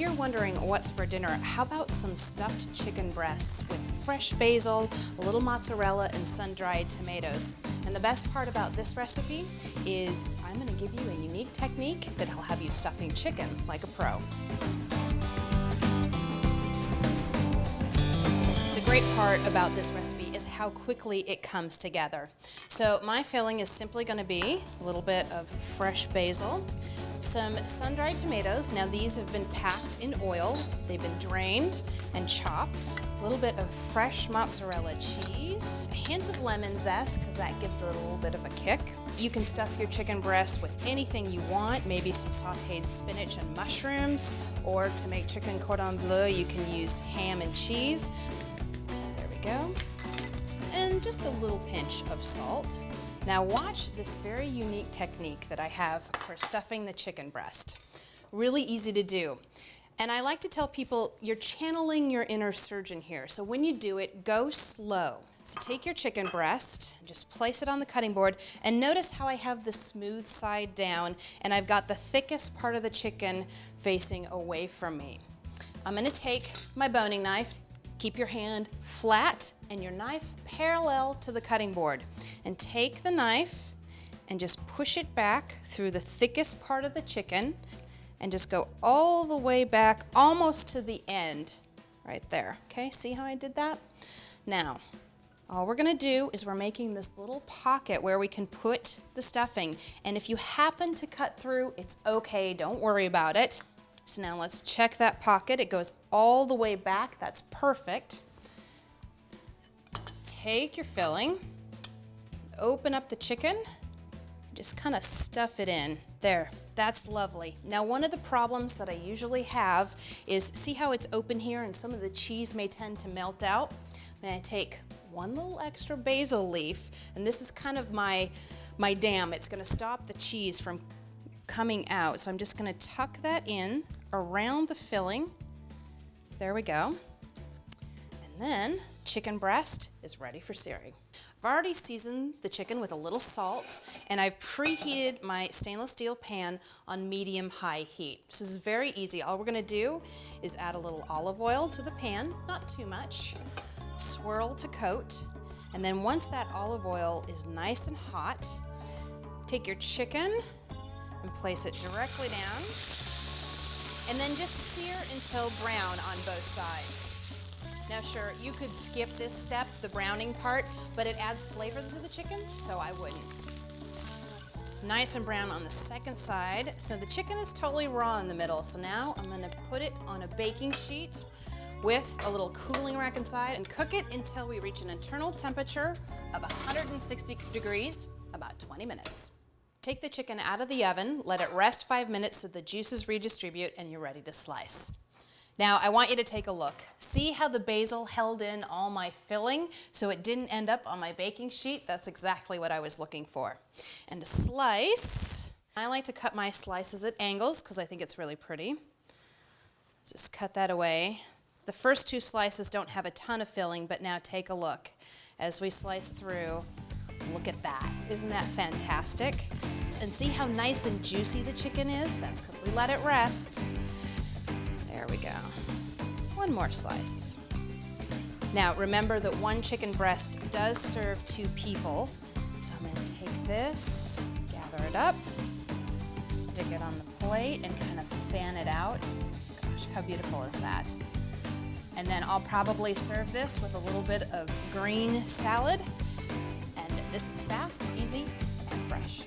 you're wondering what's for dinner, how about some stuffed chicken breasts with fresh basil, a little mozzarella, and sun-dried tomatoes? And the best part about this recipe is I'm going to give you a unique technique that'll have you stuffing chicken like a pro. The great part about this recipe is how quickly it comes together. So my filling is simply going to be a little bit of fresh basil, some sun-dried tomatoes. Now these have been packed in oil. They've been drained and chopped. A little bit of fresh mozzarella cheese, a hint of lemon zest because that gives it a little bit of a kick. You can stuff your chicken breast with anything you want, maybe some sautéed spinach and mushrooms, or to make chicken cordon bleu you can use ham and cheese. There we go. And just a little pinch of salt. Now watch this very unique technique that I have for stuffing the chicken breast. Really easy to do. And I like to tell people you're channeling your inner surgeon here. So when you do it, go slow. So take your chicken breast, and just place it on the cutting board, and notice how I have the smooth side down and I've got the thickest part of the chicken facing away from me. I'm going to take my boning knife. Keep your hand flat and your knife parallel to the cutting board. And take the knife and just push it back through the thickest part of the chicken and just go all the way back almost to the end right there. Okay, see how I did that? Now, all we're gonna do is we're making this little pocket where we can put the stuffing. And if you happen to cut through, it's okay, don't worry about it. So now let's check that pocket. It goes all the way back. That's perfect. Take your filling, open up the chicken, just kind of stuff it in. There, that's lovely. Now one of the problems that I usually have is, see how it's open here and some of the cheese may tend to melt out? Then I take one little extra basil leaf, and this is kind of my dam. It's gonna stop the cheese from coming out. So I'm just going to tuck that in around the filling. There we go. And then chicken breast is ready for searing. I've already seasoned the chicken with a little salt, and I've preheated my stainless steel pan on medium-high heat. This is very easy. All we're going to do is add a little olive oil to the pan, not too much, swirl to coat, and then once that olive oil is nice and hot, take your chicken and place it directly down, and then just sear until brown on both sides. Now sure, you could skip this step, the browning part, but it adds flavor to the chicken, so I wouldn't. It's nice and brown on the second side, so the chicken is totally raw in the middle. So now I'm gonna put it on a baking sheet with a little cooling rack inside and cook it until we reach an internal temperature of 160 degrees, about 20 minutes. Take the chicken out of the oven, let it rest 5 minutes so the juices redistribute, and you're ready to slice. Now I want you to take a look. See how the basil held in all my filling so it didn't end up on my baking sheet? That's exactly what I was looking for. And to slice, I like to cut my slices at angles because I think it's really pretty. Just cut that away. The first two slices don't have a ton of filling, but now take a look. As we slice through, look at that. Isn't that fantastic? And see how nice and juicy the chicken is? That's because we let it rest. There we go. One more slice. Now remember that one chicken breast does serve 2 people. So I'm going to take this, gather it up, stick it on the plate, and kind of fan it out. Gosh, how beautiful is that? And then I'll probably serve this with a little bit of green salad. And this is fast, easy, and fresh.